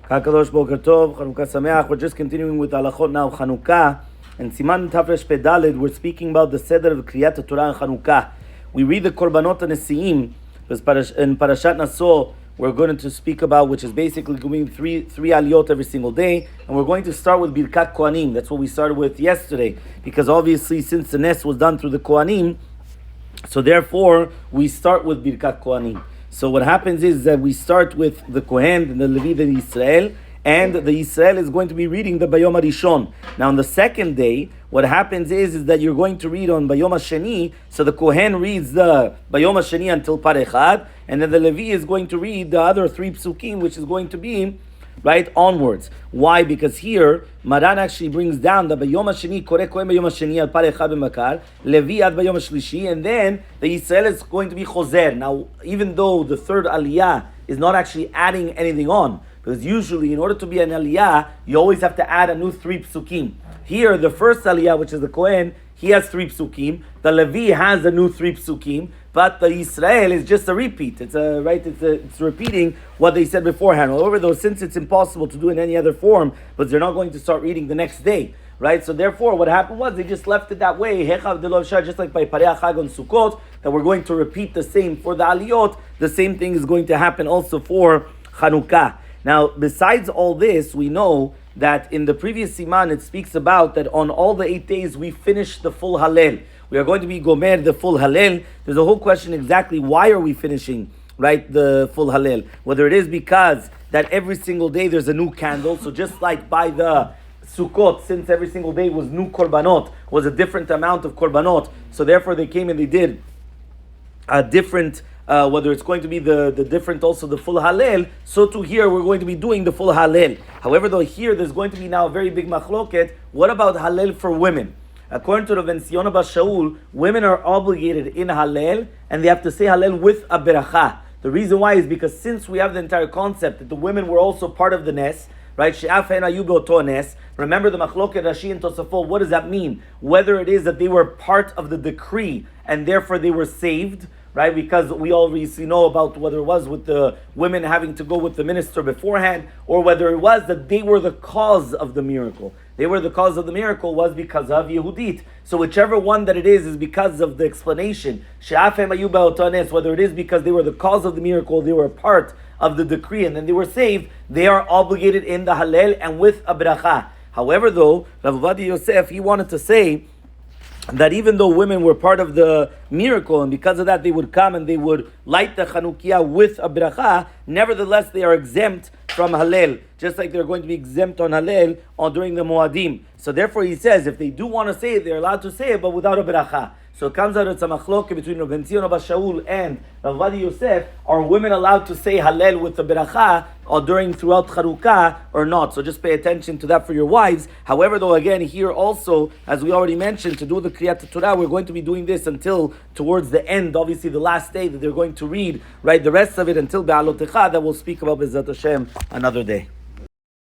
Kadosh Boker Tov, Chanukah Sameach. We're just continuing with Halachot now, Chanukah. And Siman Tafresh Pedalid, we're speaking about the Seder of Kriyat Torah and Chanukah. We read the Korbanot and Nesiim, in Parashat Naso, we're going to speak about, which is basically going three aliyot every single day, and we're going to start with Birkat Kohanim. That's what we started with yesterday, because obviously since the Nes was done through the Kohanim, so therefore we start with Birkat Kohanim. So what happens is that we start with the Kohen and the Levi and Israel, and the Israel is going to be reading the Bayom HaRishon. Now on the second day, what happens is that you're going to read on Bayom HaSheni, so the Kohen reads the Bayom HaSheni until Parechad, and then the Levi is going to read the other three psukim, which is going to be right onwards. Why? Because here Maran actually brings down the Bayom HaSheni, Koreh Kohen Bayom HaSheni al Parechad b'Makar, Levi ad Bayom HaShlishi, and then the Israel is going to be Choser. Now, even though the third Aliyah is not actually adding anything on, because usually in order to be an Aliyah, you always have to add a new three psukim. Here, the first Aliyah, which is the Kohen, he has three psukim. The Levi has a new three psukim, but the Israel is just a repeat. It's repeating what they said beforehand. However, though, since it's impossible to do in any other form, but they're not going to start reading the next day, right? So therefore, what happened was they just left it that way. Just like by Parei Chag on Sukkot, that we're going to repeat the same for the Aliyot. The same thing is going to happen also for Chanukah. Now, besides all this, we know that in the previous Siman, it speaks about that on all the 8 days, we finish the full Hallel. We are going to be Gomer, the full Hallel. There's a whole question exactly why are we finishing, right, the full Hallel? Whether it is because that every single day there's a new candle, so just like by the Sukkot, since every single day was new Korbanot, was a different amount of Korbanot, so therefore they came and they did a different whether it's going to be the different also the full Hallel, so too here we're going to be doing the full Hallel. However, though here there's going to be now a very big machloket. What about Hallel for women? According to Rav Ziona Bas Shaul, women are obligated in Hallel and they have to say Hallel with a beracha. The reason why is because since we have the entire concept that the women were also part of the Nes, right? Remember the machloket Rashi and Tosafot. What does that mean? Whether it is that they were part of the decree and therefore they were saved, right? Because we obviously know about whether it was with the women having to go with the minister beforehand, or whether it was that they were the cause of the miracle. They were the cause of the miracle was because of Yehudit. So whichever one that it is because of the explanation. Whether it is because they were the cause of the miracle, they were a part of the decree, and then they were saved, they are obligated in the Hallel and with a bracha. However, though, Rav Ovadia Yosef, he wanted to say that even though women were part of the miracle, and because of that they would come and they would light the Chanukiah with a bracha, nevertheless they are exempt from Hallel, just like they're going to be exempt on Hallel during the Moadim. So therefore he says, if they do want to say it, they're allowed to say it, but without a bracha. So it comes out, it's a machloke between Rav Ziona Bas Shaul and Rav Ovadia Yosef. Are women allowed to say Hallel with the beracha throughout Chanukah or not? So just pay attention to that for your wives. However, though, again, here also, as we already mentioned, to do the Kriyat Torah, we're going to be doing this until towards the end, obviously the last day that they're going to read, right, the rest of it until Be'alotecha, that we'll speak about B'ezrat Hashem another day.